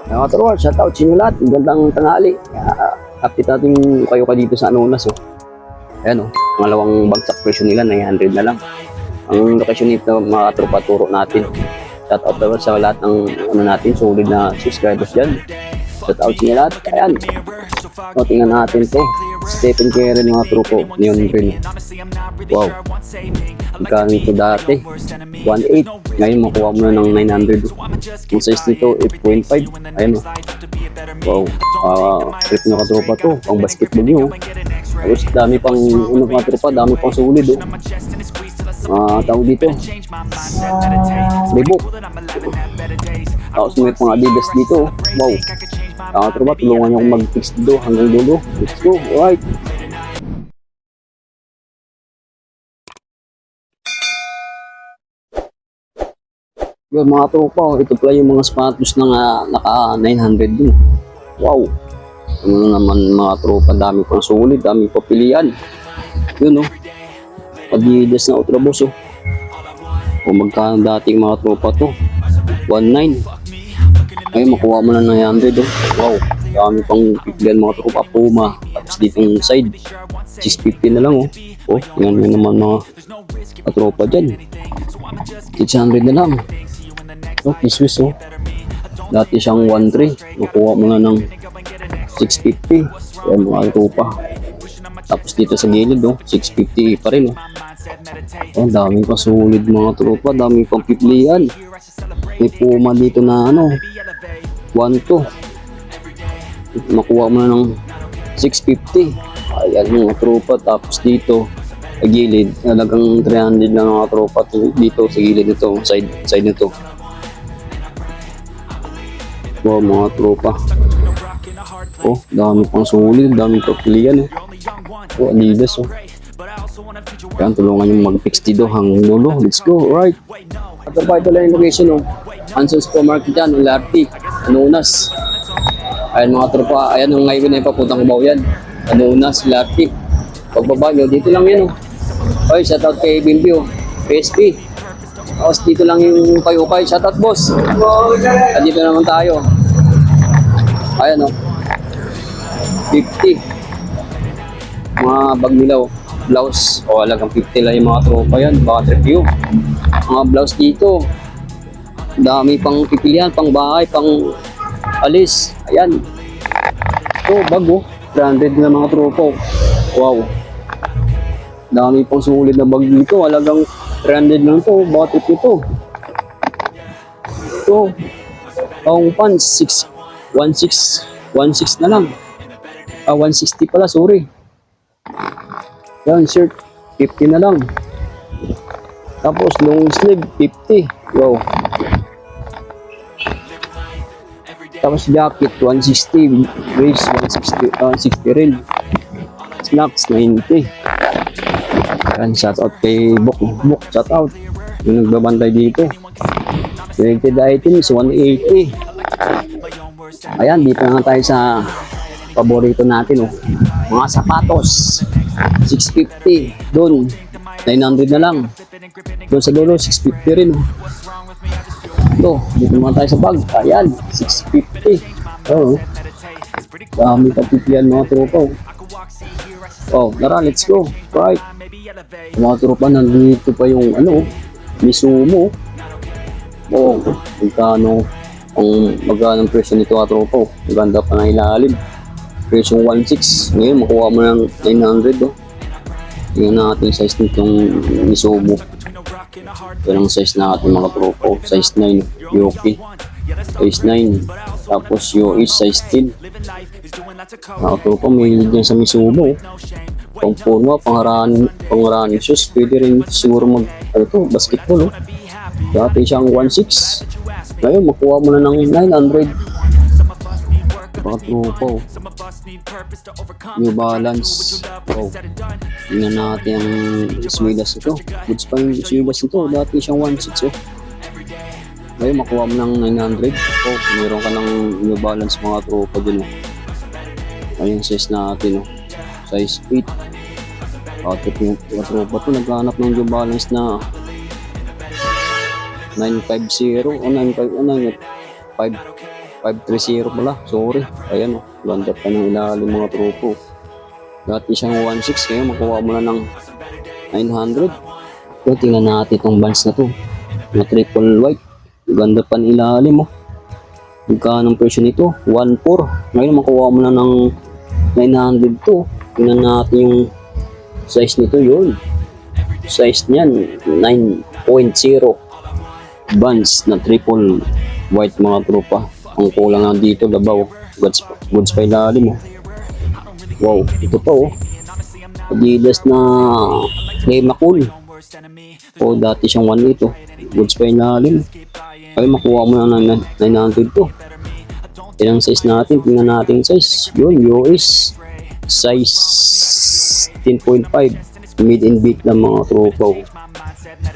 Mga tropa, shoutout sa inyo lahat. Magandang tanghali. Update natin kayo dito sa Anonas. Oh. Ayan, oh. Pangalawang bagsak presyo nila, 900 na lang. Ang location nito, mga tropa, turo natin. Shoutout naman sa lahat ng natin, solid na subscribers dyan. Shoutout sa inyo lahat. Ayan. So, tingnan natin to. Stephen Curry mga truko. Neon green. Wow. Magkano ito dati? 1.8. Ngayon makuha mo na ng 900. Ang size nito 8.5. Ayan o. Wow. Trip na katropa to. Pang basketball nyo. Tapos dami pang mga tropa. Dami pang sulit o. Tawag dito. Reebok. Tapos may pang Adidas dito. Wow. Tropa, tulungan nyo akong mag-fix dito hanggang dulo. Let's go. Alright. Yun mga tropa, ito pala yung mga sapatos na naka 900 dun. Wow. Ano naman mga tropa, dami pang sulit, dami pang pilihan. Yun o. Adidas na Ultraboost o. O magkano dating mga tropa to? 1.9. Ngayon makuha mo na 900 o. Wow. Dami pang pilihan mga tropa. Puma. Tapos dito yung side. 650 na lang o. O, tingnan nyo naman mga tropa dyan. 600 na lang. Okay, Swiss oh. Dati siyang 1.3. Nakuha mo na ng 650. Ayan mga tropa. Tapos dito sa gilid oh, 650 pa rin oh. Oh, daming pa sulit mga tropa. Daming pang pipilian. May Puma dito na ano 1.2. Nakuha mo na ng 650. Ayan mga tropa. Tapos dito sa gilid, talagang 300 lang mga tropa dito sa gilid nito, side nito. Wow mga tropa. Oh, dami pang sulit, dami pang pilihan oh. Oh, Adidas oh. Kaya tulungan yung mag-fix dito hanggang dulo. Let's go, alright. At ito lang yung location oh. Anson's Supermarket yan, LRT, Anonas. Ayan mga tropa, ayan ang ngayon na yung papuntang Cubao yan. Anonas, LRT. Pagbaba nyo, dito lang yan oh. Okay, shoutout kay Bimbio, PSP. Tapos dito lang yung kay shoutout boss. At dito naman tayo. Ayan o. 50. Mga bag nila o. Blouse. O alagang 50 lang yung mga tropa yan. Baka review. Mga blouse dito. Dami pang pipilian, pang bahay, pang alis. Ayan. Ito, bag o. 300 na mga tropa o. Wow. Dami pang sulit na bag dito. Alagang 300 lang to. Bakit ito? Ito. Pang pants. 16 na lang. 160 pala. Sorry. Yan, shirt. 50 na lang. Tapos long sleeve. 50. Wow. Tapos jacket. 160. Waist. 160 rin. Snacks. 90. Yan, shoutout kay Bok, shoutout. Yung nagbabantay dito. Selected items, 180. Ayan, dito na tayo sa paborito natin, oh. Mga sapatos, 650. Doon, 900 na lang. Doon sa dulo, 650 rin, oh. Ito, dito naman tayo sa bag. Ayan, 650. Oh, dami kapitian mga tropa, oh. Oh, tara, let's go. Right. Mga tropa, nandito pa yung ano, Misumo. Oh, magkano ang presyo nito mga tropa. Maganda pa na ilalim. Presyo 1.6. Ngayon, makuha mo ng 900 oh. Tingnan natin size nitong Misumo. Yan ang size natin mga tropa. Size 9, Yoki. Size 9. Tapos yung size 10. Mga tropa, may dyan sa Misumo. Pang forma, pang-running shoes. Pwede rin siguro basketball. Oh. Dati siyang 1.6. Ngayon, makuha mo na ng 900. Mga tropa. Oh. New Balance. Oh. Tingnan natin ang swidas nito. Goods pa yung swidas nito. Dati siyang 1.6. Oh. Ngayon, makuha mo ng 900. Oh, meron ka ng New Balance mga tropa dun. Oh. Ayun, size natin. Oh. Size 8. Ito yung tropa to. Naghanap ng New Balance na 950 o 95. 530 pala, sorry. Ayan o, ganda pa ng ilalim mga tropo. Dati siyang 1.6, ngayon makuha mo na ng 900. So, tingnan natin itong bands na to. Na triple white. Ganda pa ng ilalim o. Magkano ang presyo nito? 1.4. Ngayon makuha mo na ng 900 to. Tingnan natin yung size nito, yun. Size niyan, 9.0. Bands na triple white mga tropa. Ang kulang lang dito, labaw. Goods pa ilalim oh. Wow, ito pa oh. Adidas na Flema Cool. O dati siyang 1.8 oh. Goods pa ilalim. Ay makuha mo na ng 900 to. Ilang size natin? Tingnan natin size. Yun, US. Size 10.5. Made in Vietnam mga tropa oh.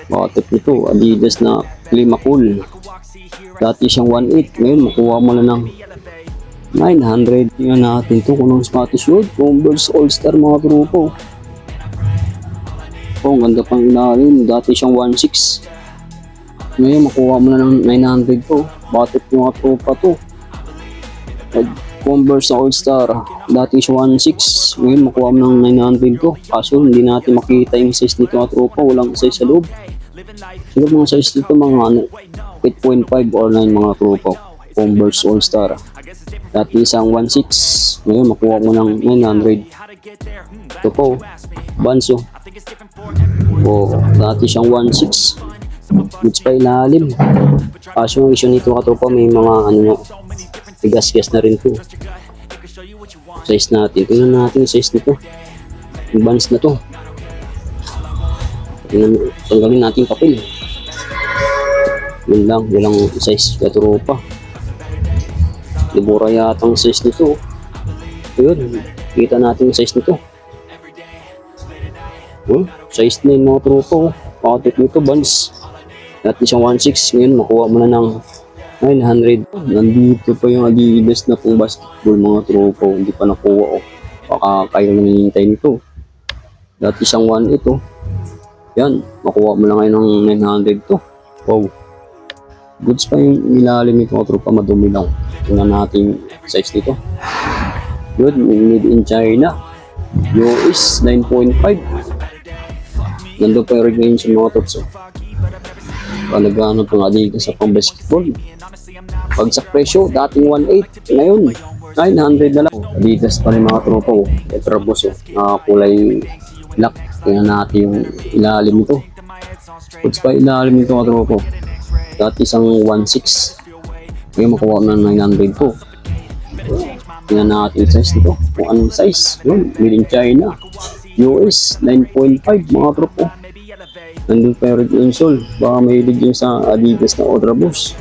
Bakit ito? Adidas na Flema Cool. Dati siyang 1.8. Ngayon makuha mo na ng 900. Tingnan natin ito kung anong sapatos yun. Converse All-Star mga tropa. Oh, ganda pang ilalim. Dati siyang 1.6. Ngayon makuha mo na ng 900 to. Bakit mga tropa to? Converse All-Star. Dati siyang 1.6. Ngayon makuha mo ng 900 to. Kaso hindi natin makita yung size nito mga tropa. Walang size sa loob. Siguro mga size nito mga 8.5 or 9 mga tropa. Converse All-Star. Dati isang 1.6. Ngayon makuha mo ng 900. Ito po. Banso. Oh, dati siyang 1.6. Goods pa ilalim. Kaso yung issue nito katropa may mga ano gas-gas na rin to. Size natin. Tingnan natin yung size nito. Yung bands na to. Tanggalin natin yung papel. Yun lang. Walang size katropa. Libura yata ang size nito. Yun. Kita natin yung size nito. Size 9 mga tropa. Pakitik nito bands. Dati siyang 1.6. Ngayon makuha mo na ng 900. Nandito pa yung Adidas na pang basketball mga tropa. Hindi pa nakuha oh. Baka kayo nangyintay nito. Dati siyang 1.8 oh. Yan. Makuha mo na ngayon ng 900 to. Wow. Goods pa yung ilalim nito mga tropa. Madumi lang. Tingnan natin size nito. Good. Made in China. US 9.5. Nandun pa yung rig ngayon sa mga tops oh. Palagano pang Adidas sa pang basketball. Pagsak presyo, dating 1.8, ngayon 900 na lang. Adidas pa rin mga tropa oh. Tetrabos oh, kulay black. Tingnan natin yung ilalim nito. Goods pa ilalim nito mga tropa. Dati isang 1.6. Ngayon makuha na 900 po. Tingnan natin yung size nito. Kung anong size. Yun, made in China. US 9.5 mga tropa. Nandun pa yung red insole. Baka may hilig yung sa Adidas na Ultra Boost.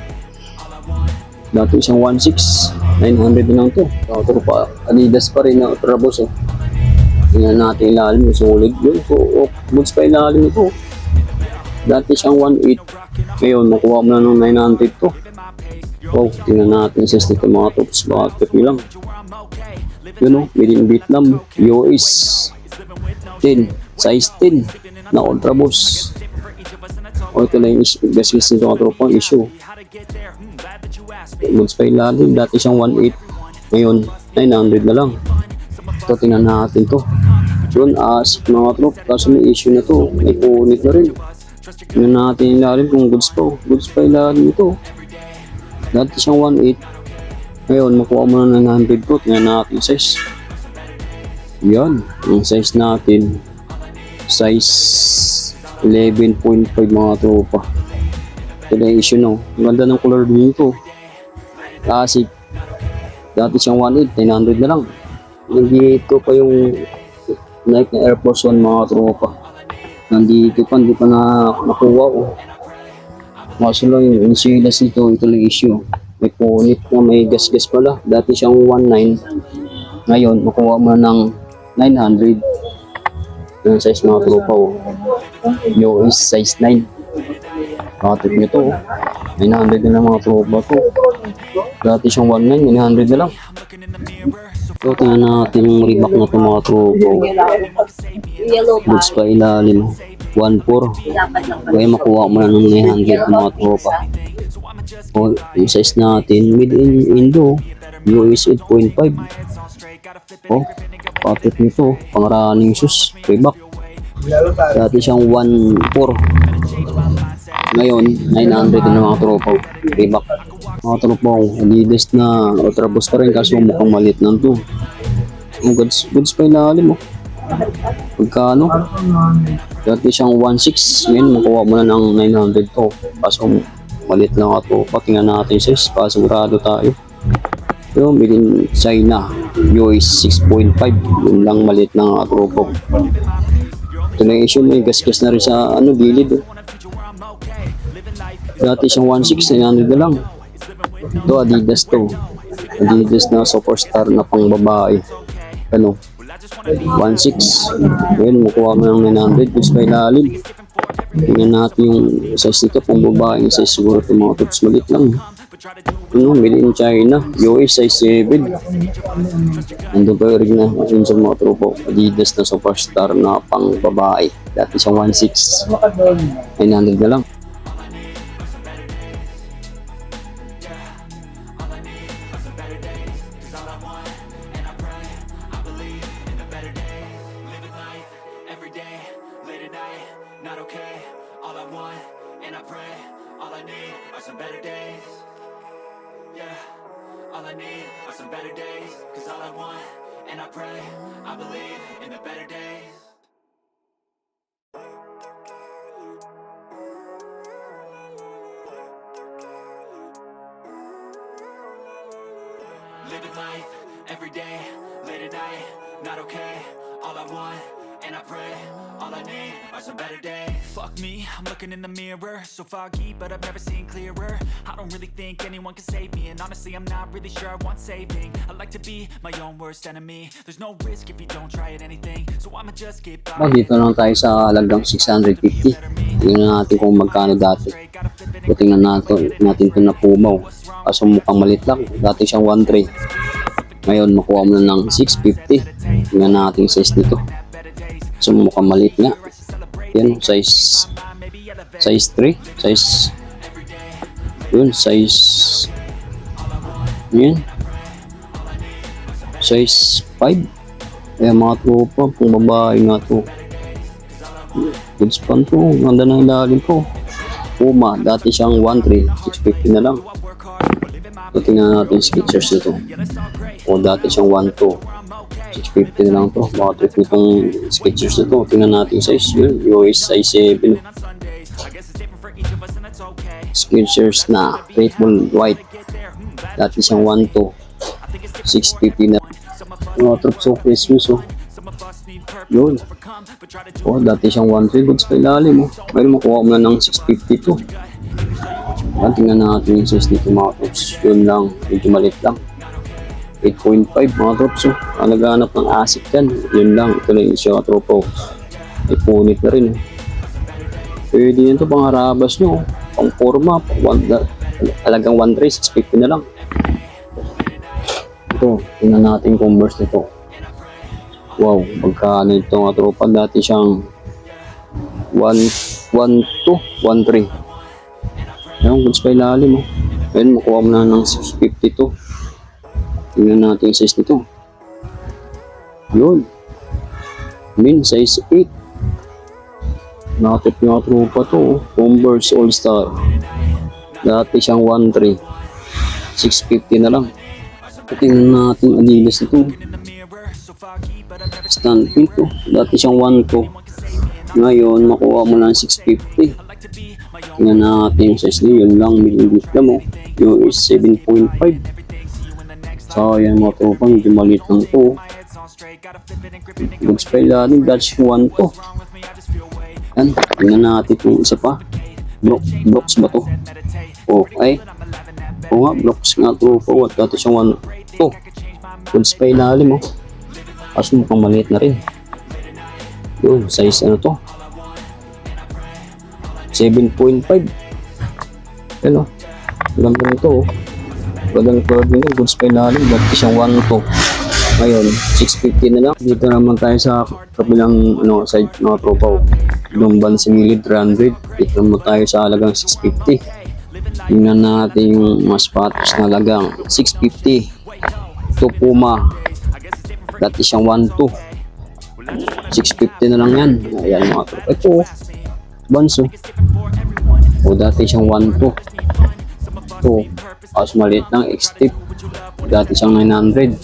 Dati isang 1.6. 900 lang to. Mga tropa. Adidas pa rin na Ultra Boost. Tingnan natin ilalim. Solid yun. So, goods pa ilalim ito. Dati siyang 1.8. Ngayon, makuha mo na ng 900 to. Wow, tingnan natin sa stick mga tops. Baka trip lang. Yun o, made in Vietnam. US 10. Size 10 na Ultra Boost. O ito lang yung gas-gas nito mga tropang issue. Goods pa ilalim. Dati siyang 1.8. Ngayon, 900 na lang. Ito, tingnan natin to. Yun, mga trop. Kaso may issue na to. May punit na rin. Tingnan natin ilalim kung goods pa. Goods pa ilalim ito. Dati siyang 1.8. Ngayon, makuha mo na 900 to. Tingnan natin size. Yan. Ang size natin. Size 11.5 mga tropa. Ito na yung issue no. Ang ganda ng color dito. Classic. Dati siyang 1.8. 900 na lang. Nandito pa yung Nike na Air Force 1 mga tropa. Nandito pa. Hindi pa na nakuha oh. Maso lang yung insulas nito. Ito lang issue. May punit na may gas-gas pala. Dati siyang 1.9. Ngayon, makuha mo na ng 900. Yung size mga tropa oh. US size 9. Nakatik nyo to oh. 900 na lang mga tropa to. Dati siyang 1.9, 900 na lang. So tingnan natin yung Reebok na to mga tropa oh. Goods pa ilalim. 1.4. Kaya makuha mo na ng 900 ng mga tropa. O, yung size natin, made in Indo, US 8.5. O, packet nito, pang running shoes, payback. Dati siyang 1.4. Ngayon, 900 na mga tropa, payback. Mga tropa, Adidas na Ultra Boost pa rin kaso mukhang maliit lang to. Goods pa ilalim mo. Pagkano? Dati siyang 1.6. Ngayon, makuha mo na ng 900 to. Kaso maliit lang ito. Patingnan natin size. Pasigurado tayo. Pero bilhin China. US 6.5. Yun lang maliit lang ang tropo. Ito na yung issue. May gas-gas na rin sa gilid. Dati siyang 1.6. 900 na lang. Ito Adidas to. Adidas na superstar na pang babae. 1.6. Ngayon, makuha mo ng 900. Gusto pa ilalim. Tingnan natin yung size nito. Pang babae yung size siguro itong mga tops. Malit lang. Made in China. US size 7. Nandun pa rin na yun sa mga tropo. Adidas na superstar na pang babae. Dati siyang 1.6. 900 na lang. Not okay, all I want, and I pray, all I need are some better days. Yeah, all I need are some better days. Cause all I want, and I pray, I believe in the better days. Living life, every day, late at night, not okay, all I want, and I pray, all I need are some better days. Fuck me, I'm looking in the mirror, so foggy, but I've never seen clearer. I don't really think anyone can save me, and honestly I'm not really sure I want saving. I like to be my own worst enemy. There's no risk if you don't try at anything, so I'ma just get by. Dito lang tayo sa halagang 650. Tingnan natin kung magkano dati. Tingnan natin ito na pumaw. Kaso mukhang malit lang. Dati siyang 1.3. Ngayon makuha mo na ng 650. Tingnan natin yung size nito. So mukhang maliit nga. Yan, size 3, size yun, size yan, size 5. Kaya mga tropa, kung babae nga to, goods pan to, ganda ng ilalim ko. Puma, dati siyang 1.3, 650 na lang. So, tingnan natin yung Skechers nito. O dati siyang 1.2, 650 na lang to. Mga trip nitong Skechers na to. Tingnan natin yung size yun. US size 7. Skechers na triple white. Dati siyang 1.2, 650 na. Mga trip so Christmas oh. Yun. O dati siyang 1.3. Goods pa ilalim oh. Mayroon makuha mo na ng 650 to. Tingnan natin yung size nito mga trips. Yun lang. Medyo malit lang. 8.5 mga trops oh. Ang naghahanap ng ASIC yan. Yun lang. Ito lang yung siya tropo. Ipunit na rin. Pwede yun ito pang harabas nyo. Pang forma. Talagang 1.3. 650 na lang. Ito. Tingnan natin Converse nito. Wow. Pagkano ito mga tropa. Dati siyang 1.2, 1.3. Ayan. Goods pa ilalim oh. Ayan. Makuha mo na ng 650 to. Tingnan natin yung size nito. Yun. Size 8. Nakatip nga tropa to. Converse All-Star. Dati siyang 1.3. 650 na lang. Tingnan natin Adidas nito. Stand to. Dati siyang 1.2. Ngayon, makuha mo ng 650. Tingnan natin yung size niya. Yun lang. Miligit lang mo. US 7.5. So, yan mga tropa, medyo maliit lang ito. Goods pa ilalim, Dutch 1 to. Yan, tingnan natin kung isa pa. Blocks ba to? O, ay. O nga, blocks nga tropa. What dati siyang 1 to. Goods pa ilalim, oh. Kaso mukhang maliit na rin. Yun, size ano to? 7.5. Yan, oh. Ganda nito, oh. Bagang curve nito, goods pa ilalim, dati siyang 1 to. Ngayon, 650 na lang. Dito naman tayo sa kabilang side mga tropa. Lumban sa gilid, 300. Dito naman tayo sa halagang 650. Tingnan natin yung mas patos na halagang 650. Ito Puma. Dati siyang 1.2. 650 na lang yan. Ayan mga tropa. Ito, Banso. O dati siyang 1.2. Ito, as maliit ng X-Tip. Dati siyang 900.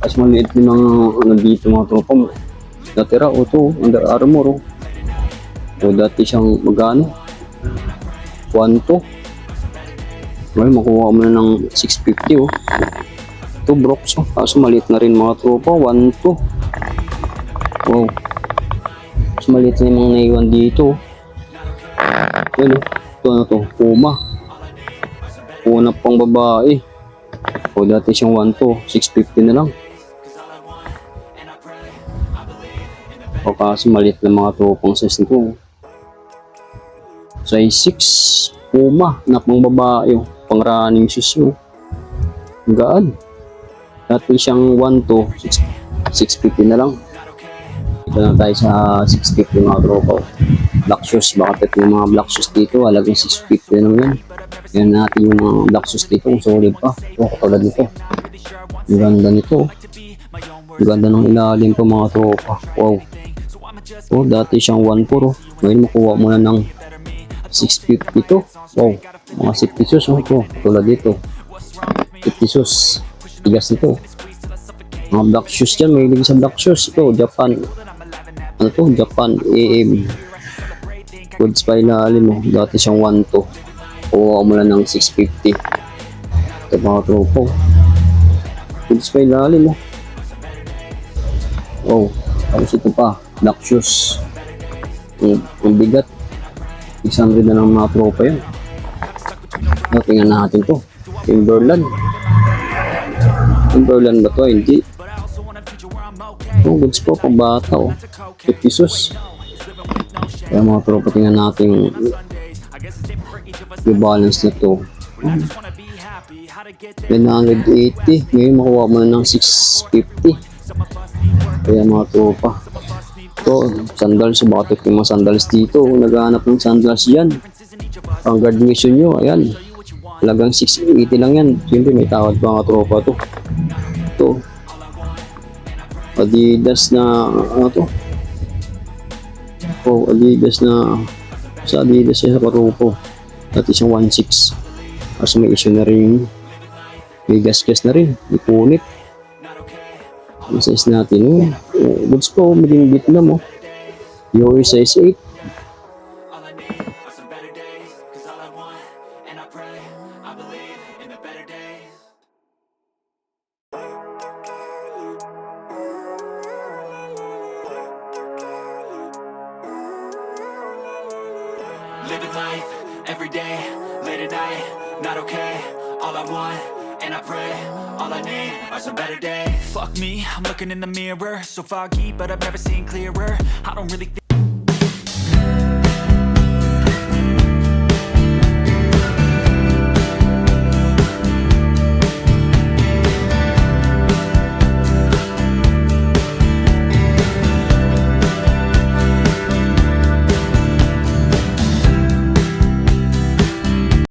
As maliit din ang dito mga tropa mo. Natira o ito, Under Armour. O dati siyang magano? 1.2. Ngayon makuha mo na ng 650 oh. Ito Brooks oh. Kaso maliit na rin mga tropa. 1.2. Wow. Mas maliit na yung mga naiwan dito. Yan oh. Ito na to. Puma. Una pang babae. O dati siyang 1.2. 650 na lang. O kaso maliit na mga tropang size nito. Size 6. Puma. Na pang babae oh. Pang running shoes oh. Gaan. Dati siyang 1.2. 650 na lang. Ito na tayo sa 650 mga tropa. Black shoes, bakit yung mga black shoes dito halagang 650 na lang yan. Yan natin yung mga black shoes dito kung solid pa. O katulad nito. Ang ganda nito. Ang ganda ng ilalim pa mga tropa. Wow. O dati siyang 1.4 oh. Ngayon makuha mo na ng 650 to. Wow. Mga 50 shoes oh. Ito, katulad dito. 50 shoes. Tigas nito. Mga black shoes dyan, may sa black shoes. Ito, Japan. Ano to? Japan AM. Goods pa ilalim mo. Dati siyang 1.2. Kuha mo lang ng 650. Ito mga tropo. Goods pa ilalim mo. Oh, tapos ito pa. Black shoes. Ang bigat. 600 na lang mga tropa yun. Tingnan natin to. Timberland. Timberland ba to? Hindi. Oh, goods po, pang bata oh. 50 pesos. Kaya mga tropa, tingnan natin yung balance na to. 980. Ngayon makuha mo na ng 650. Kaya mga tropa. Ito, sandals. Bakit yung mga sandals dito? Naghahanap ng sandals dyan. Pang graduation nyo, ayan. Talagang 680 lang yan. Siyempre may tawad pa mga tropa to. Ito. Adidas na ano to? Oh, Adidas na sa Adidas sa Karupo. Dati siyang 1.6. Kasi may issue na rin. May gas-gas na rin. May punit. Ang size natin. Goods po, maging Vietnam. Your size 8. Living life, every day, late at night, not okay. All I want, and I pray, all I need are some better days. Fuck me, I'm looking in the mirror, so foggy, but I've never seen clearer. I don't really think